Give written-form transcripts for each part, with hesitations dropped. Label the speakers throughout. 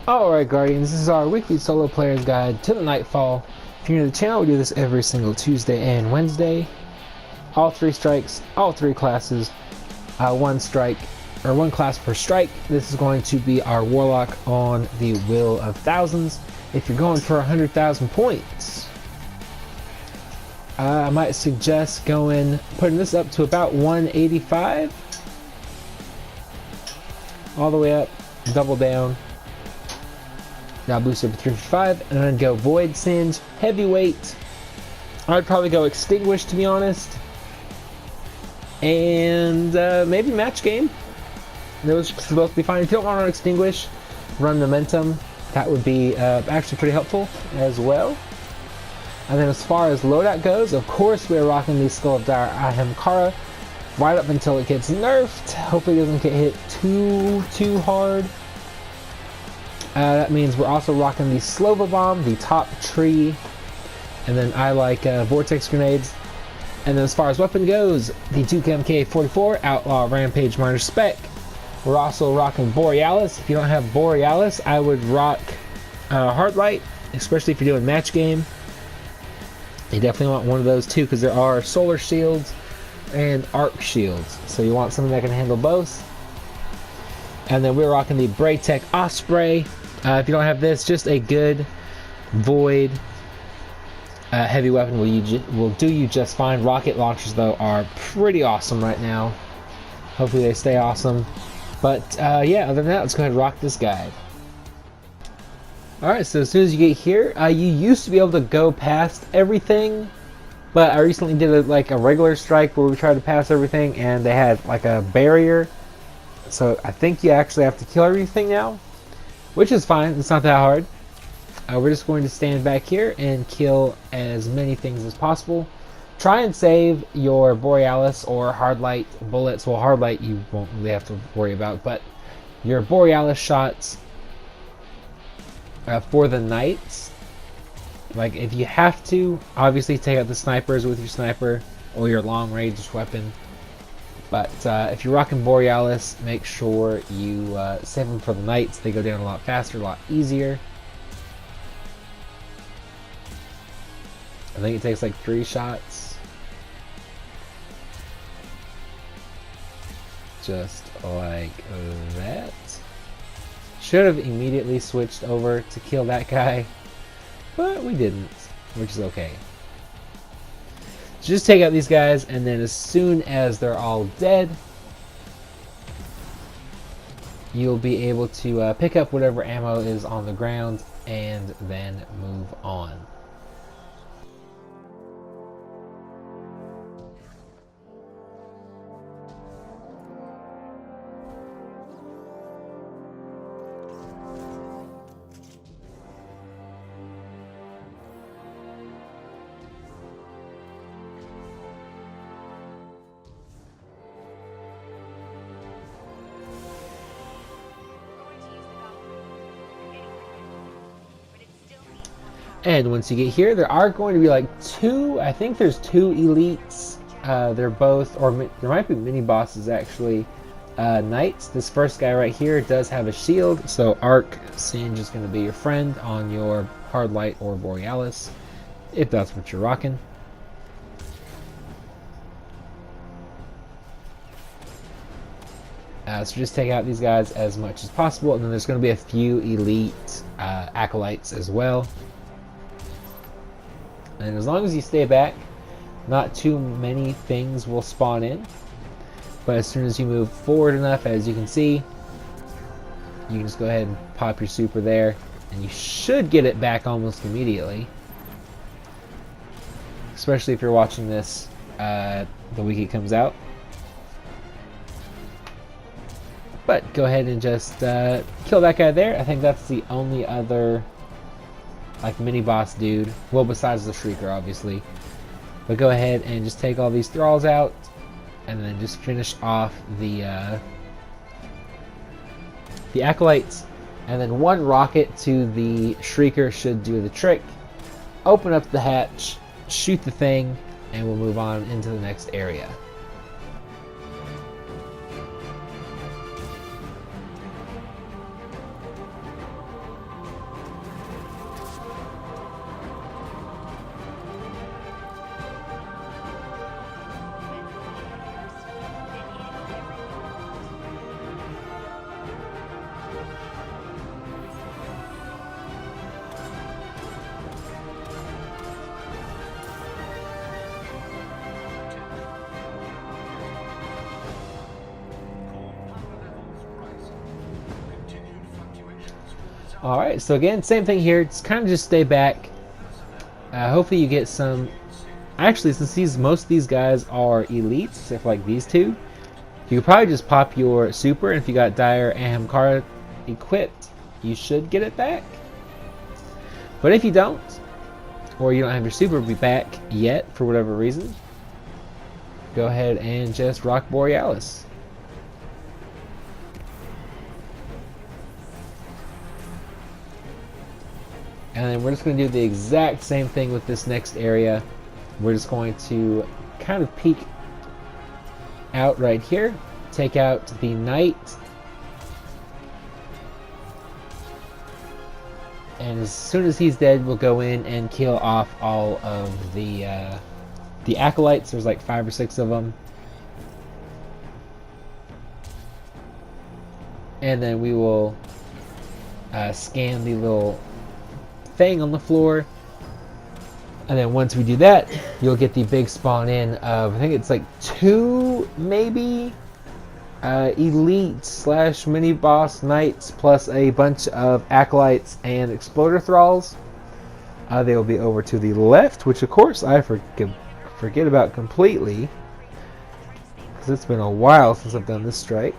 Speaker 1: Alright Guardians, this is our weekly solo player's guide to the Nightfall. If you're new to the channel, we do this every single Tuesday and Wednesday. All 3 strikes, all 3 classes, one class per strike. This is going to be our Warlock on the Will of Thousands. If you're going for 100,000 points, I might suggest putting this up to about 185. All the way up, double down. Now boost up to 355, and then go Void Singe, Heavyweight. I'd probably go Extinguish, to be honest. And maybe Match Game. Those should both be fine. If you don't want to run Extinguish, run Momentum. That would be actually pretty helpful as well. And then as far as loadout goes, of course we're rocking the Skull of Dire Ahamkara right up until it gets nerfed. Hopefully it doesn't get hit too hard. That means we're also rocking the Slova Bomb, the top tree, and then I like Vortex Grenades. And then as far as weapon goes, the Duke MK44, Outlaw Rampage Minor Spec. We're also rocking Borealis. If you don't have Borealis, I would rock Hard Light, especially if you're doing match game. You definitely want one of those too, because there are Solar Shields and Arc Shields. So you want something that can handle both. And then we're rocking the Braytech Osprey. If you don't have this, just a good Void heavy weapon will do you just fine. Rocket launchers, though, are pretty awesome right now. Hopefully they stay awesome. But yeah, other than that, let's go ahead and rock this guide. Alright, so as soon as you get here, you used to be able to go past everything. But I recently did a regular strike where we tried to pass everything, and they had like a barrier. So I think you actually have to kill everything now, which is fine. It's not that hard. We're just going to stand back here and kill as many things as possible. Try and save your Borealis or Hard Light bullets. Well, Hard Light you won't really have to worry about, but your Borealis shots for the Knights. Like, if you have to, obviously take out the snipers with your sniper or your long range weapon. But if you're rocking Borealis, make sure you save them for the Knights. They go down a lot faster, a lot easier. I think it takes like 3 shots. Just like that. Should have immediately switched over to kill that guy, but we didn't, which is okay. So just take out these guys, and then as soon as they're all dead, you'll be able to pick up whatever ammo is on the ground and then move on. And once you get here, there are going to be like 2, I think there's 2 elites. They're both, or there might be mini bosses actually, Knights. This first guy right here does have a shield, so Arc Singe is going to be your friend on your Hard Light or Borealis, if that's what you're rocking. So just take out these guys as much as possible, and then there's going to be a few elite acolytes as well. And as long as you stay back, not too many things will spawn in. But as soon as you move forward enough, as you can see, you can just go ahead and pop your super there, and you should get it back almost immediately. Especially if you're watching this the week it comes out. But go ahead and just kill that guy there. I think that's the only other like mini boss dude, well, besides the Shrieker obviously. But go ahead and just take all these thralls out, and then just finish off the acolytes, and then 1 rocket to the Shrieker should do the trick. Open up the hatch, shoot the thing, and we'll move on into the next area. Alright, so again, same thing here. It's kind of just stay back. Hopefully you get some... Actually, since most of these guys are elites, except for like these two, you could probably just pop your super, and if you got Dire and Hamkara equipped, you should get it back. But if you don't, or you don't have your super be back yet for whatever reason, go ahead and just rock Borealis. And then we're just going to do the exact same thing with this next area. We're just going to kind of peek out right here, take out the Knight, and as soon as he's dead, we'll go in and kill off all of the acolytes. There's like 5 or 6 of them. And then we will scan the little thing on the floor. And then once we do that, you'll get the big spawn in of, I think it's like 2 maybe elite / mini boss knights plus a bunch of acolytes and exploder thralls. They will be over to the left, which of course I forget about completely, because it's been a while since I've done this strike,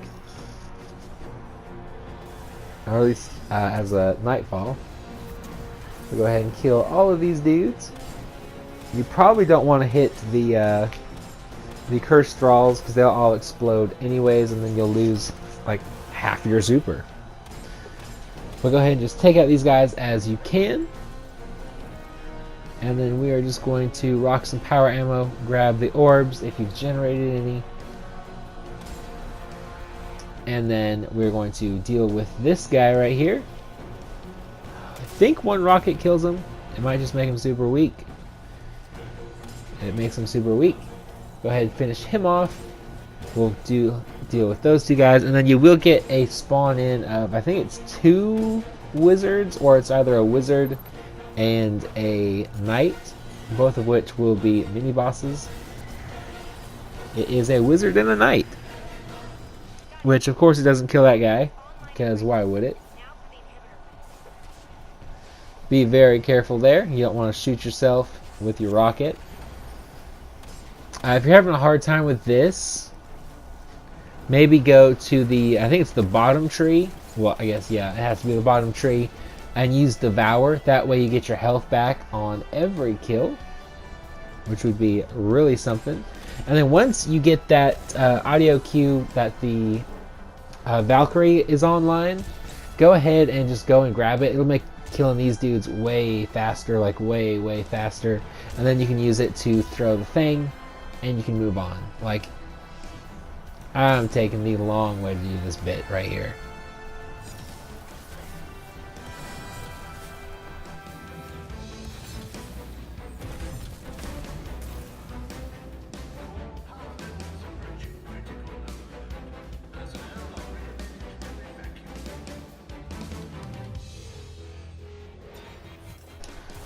Speaker 1: or at least as a Nightfall. So go ahead and kill all of these dudes. You probably don't want to hit the cursed thralls, because they'll all explode anyways, and then you'll lose like half your super. But go ahead and just take out these guys as you can. And then we are just going to rock some power ammo, grab the orbs if you've generated any. And then we're going to deal with this guy right here. I think 1 rocket kills him. It might just make him super weak. It makes him super weak. Go ahead and finish him off. We'll deal with those 2 guys, and then you will get a spawn in of, I think it's 2 wizards, or it's either a wizard and a knight, both of which will be mini bosses. It is a wizard and a knight, which of course it doesn't kill that guy, because why would it? Be very careful there. You don't want to shoot yourself with your rocket. If you're having a hard time with this, maybe go to the, I think it's the bottom tree. Well, I guess, yeah, it has to be the bottom tree. And use Devour. That way you get your health back on every kill, which would be really something. And then once you get that audio cue that the Valkyrie is online, go ahead and just go and grab it. It'll make killing these dudes way faster, like way faster. And then you can use it to throw the thing, and you can move on. Like, I'm taking the long way to do this bit right here.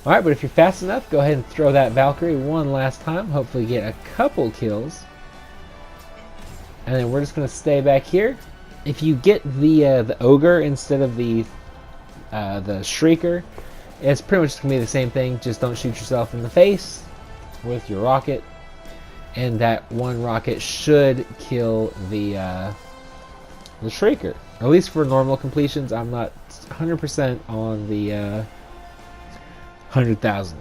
Speaker 1: Alright, but if you're fast enough, go ahead and throw that Valkyrie one last time. Hopefully get a couple kills. And then we're just going to stay back here. If you get the Ogre instead of the Shrieker, it's pretty much going to be the same thing. Just don't shoot yourself in the face with your rocket. And that 1 rocket should kill the Shrieker. At least for normal completions. I'm not 100% on the 100,000.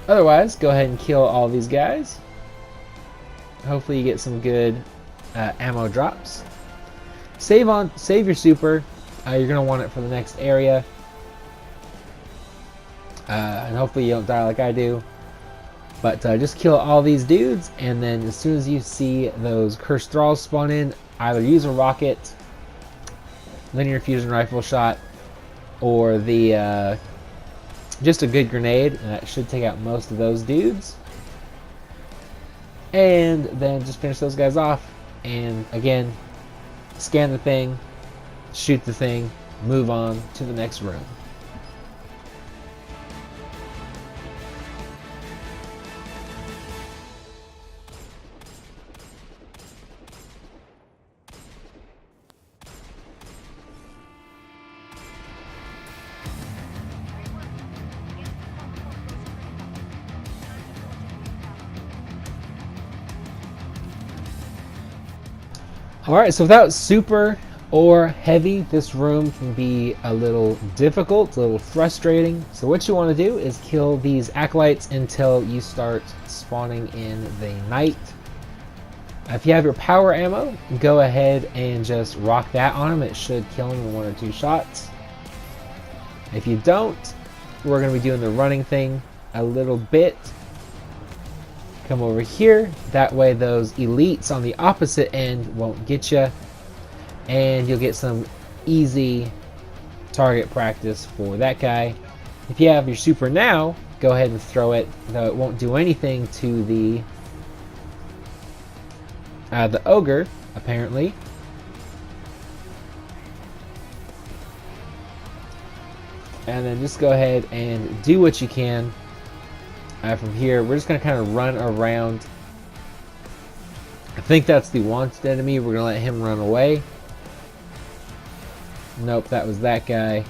Speaker 1: Otherwise, go ahead and kill all these guys. Hopefully you get some good ammo drops. Save your super. You're gonna want it for the next area, and hopefully you don't die like I do. But just kill all these dudes, and then as soon as you see those cursed thralls spawn in, either use a rocket, linear fusion rifle shot, or the just a good grenade, and that should take out most of those dudes. And then just finish those guys off. And again, scan the thing, shoot the thing, move on to the next room. Alright, so without super or heavy, this room can be a little difficult, a little frustrating. So what you want to do is kill these acolytes until you start spawning in the night. If you have your power ammo, go ahead and just rock that on them. It should kill them in 1 or 2 shots. If you don't, we're going to be doing the running thing a little bit. Come over here. That way those elites on the opposite end won't get you. And you'll get some easy target practice for that guy. If you have your super now, go ahead and throw it, though it won't do anything to the ogre, apparently. And then just go ahead and do what you can. From here, we're just going to kind of run around. I think that's the wanted enemy. We're going to let him run away. Nope, that was that guy.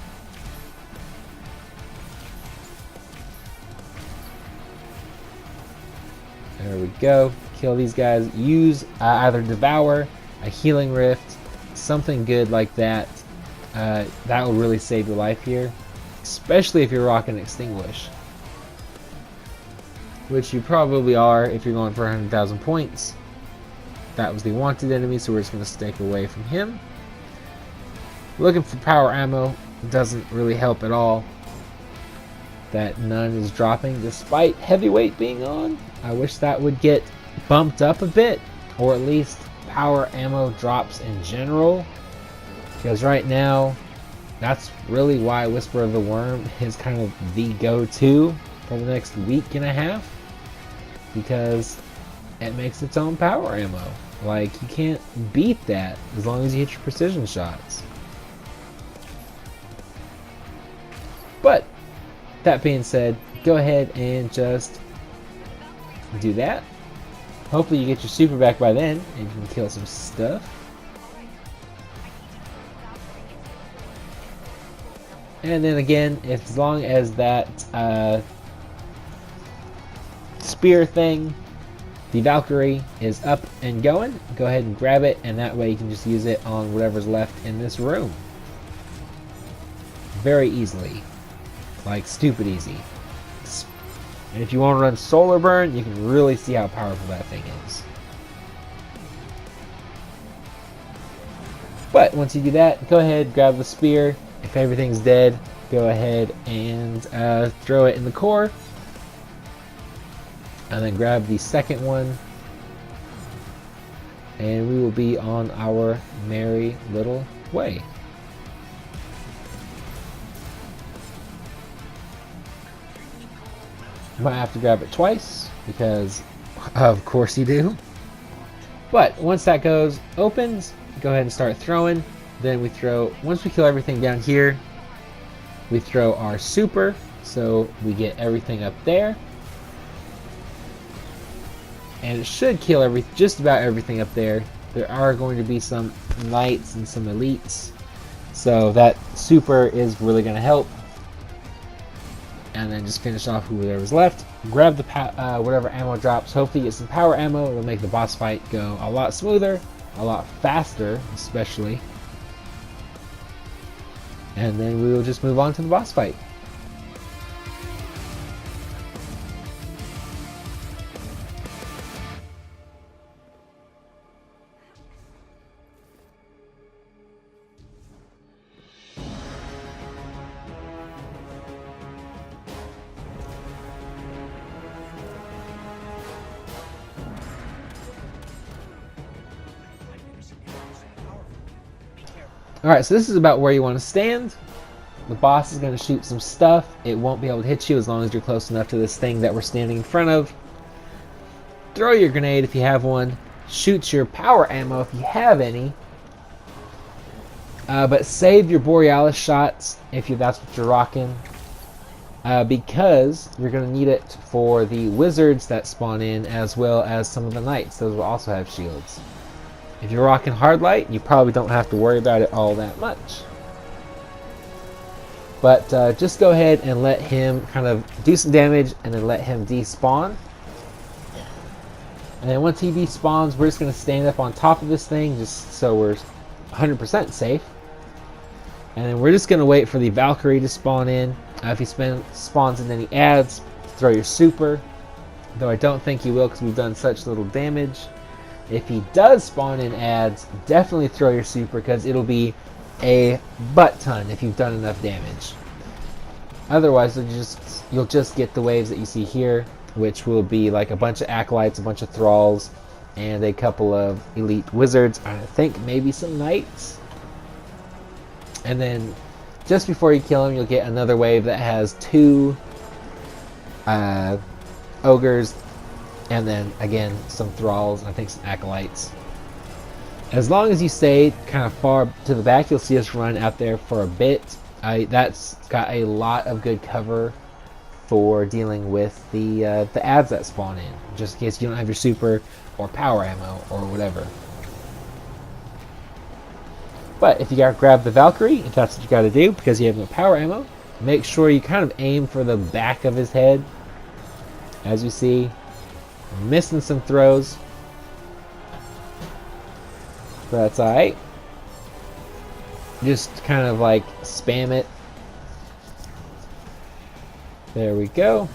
Speaker 1: There we go. Kill these guys. Use either Devour, a Healing Rift, something good like that. That will really save your life here. Especially if you're rocking Extinguish. Which you probably are if you're going for 100,000 points. That was the wanted enemy, so we're just going to stick away from him. Looking for power ammo doesn't really help at all. That none is dropping despite heavyweight being on. I wish that would get bumped up a bit, or at least power ammo drops in general. Because right now, that's really why Whisper of the Worm is kind of the go-to for the next week and a half, because it makes its own power ammo. Like, you can't beat that as long as you hit your precision shots. But that being said, go ahead and just do that. Hopefully you get your super back by then and you can kill some stuff. And then again, as long as that spear thing, the Valkyrie, is up and going, go ahead and grab it, and that way you can just use it on whatever's left in this room. Very easily. Like, stupid easy. And if you want to run Solar Burn, you can really see how powerful that thing is. But once you do that, go ahead, grab the spear. If everything's dead, go ahead and throw it in the core. And then grab the second one. And we will be on our merry little way. You might have to grab it twice, because of course you do. But once that opens, go ahead and start throwing. Then we throw, once we kill everything down here, we throw our super, so we get everything up there. And it should kill just about everything up there. There are going to be some knights and some elites, so that super is really going to help. And then just finish off whoever's left. Grab the whatever ammo drops. Hopefully you get some power ammo. It'll make the boss fight go a lot smoother, a lot faster, especially. And then we will just move on to the boss fight. Alright, so this is about where you want to stand. The boss is going to shoot some stuff. It won't be able to hit you as long as you're close enough to this thing that we're standing in front of. Throw your grenade if you have one. Shoot your power ammo if you have any. But save your Borealis shots if that's what you're rocking. Because you're going to need it for the wizards that spawn in, as well as some of the knights. Those will also have shields. If you're rocking hard light, you probably don't have to worry about it all that much. But just go ahead and let him kind of do some damage, and then let him despawn. And then once he despawns, we're just going to stand up on top of this thing just so we're 100% safe. And then we're just going to wait for the Valkyrie to spawn in. If he spawns in any adds, throw your super. Though I don't think he will because we've done such little damage. If he does spawn in adds, definitely throw your super because it'll be a butt ton if you've done enough damage. Otherwise, you'll just get the waves that you see here, which will be like a bunch of acolytes, a bunch of thralls, and a couple of elite wizards. I think maybe some knights. And then just before you kill him, you'll get another wave that has 2 ogres, and then again some thralls, and I think some acolytes. As long as you stay kind of far to the back, you'll see us run out there for a bit. That's got a lot of good cover for dealing with the adds that spawn in, just in case you don't have your super or power ammo or whatever. But if you gotta grab the Valkyrie, if that's what you gotta do, because you have no power ammo, make sure you kind of aim for the back of his head. As you see, I'm missing some throws, but that's alright. Just kind of like spam it. There we go.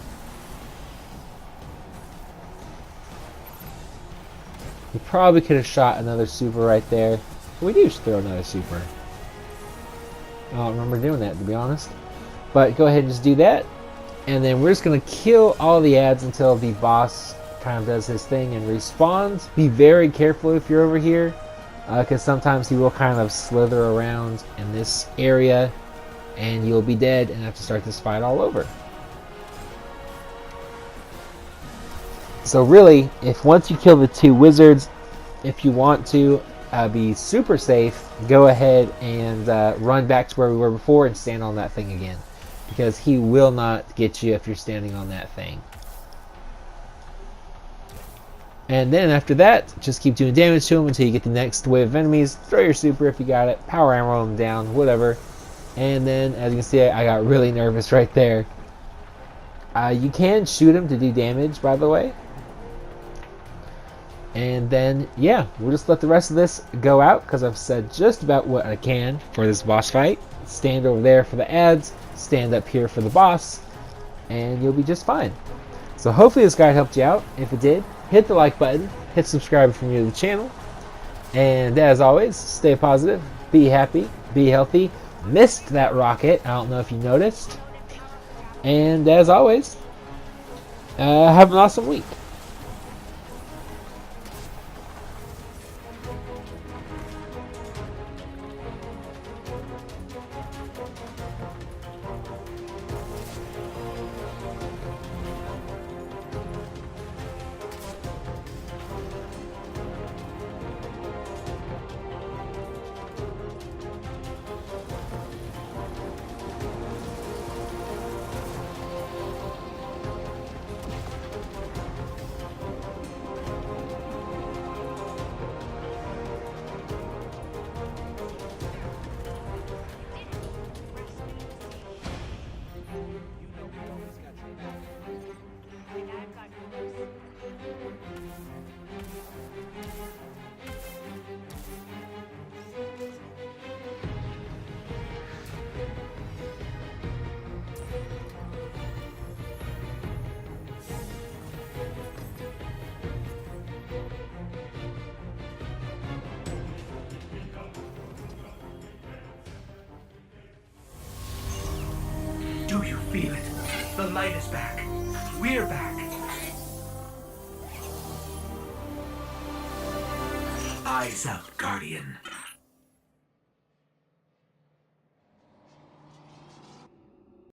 Speaker 1: We probably could have shot another super right there. We do throw another super. I don't remember doing that, to be honest. But go ahead and just do that. And then we're just going to kill all the adds until the boss kind of does his thing and respawns. Be very careful if you're over here, because sometimes he will kind of slither around in this area and you'll be dead and have to start this fight all over. So really, if once you kill the 2 wizards, if you want to be super safe, go ahead and run back to where we were before and stand on that thing again, because he will not get you if you're standing on that thing. And then after that, just keep doing damage to him until you get the next wave of enemies. Throw your super if you got it, power arrow him down, whatever. And then, as you can see, I got really nervous right there. You can shoot him to do damage, by the way. And then, yeah, we'll just let the rest of this go out, because I've said just about what I can for this boss fight. Stand over there for the adds, stand up here for the boss, and you'll be just fine. So hopefully this guide helped you out. If it did, hit the like button, hit subscribe if you're new to the channel. And as always, stay positive, be happy, be healthy. Missed that rocket, I don't know if you noticed. And as always, have an awesome week.
Speaker 2: Do you feel it? The light is back. We're back. Eyes out, Guardian.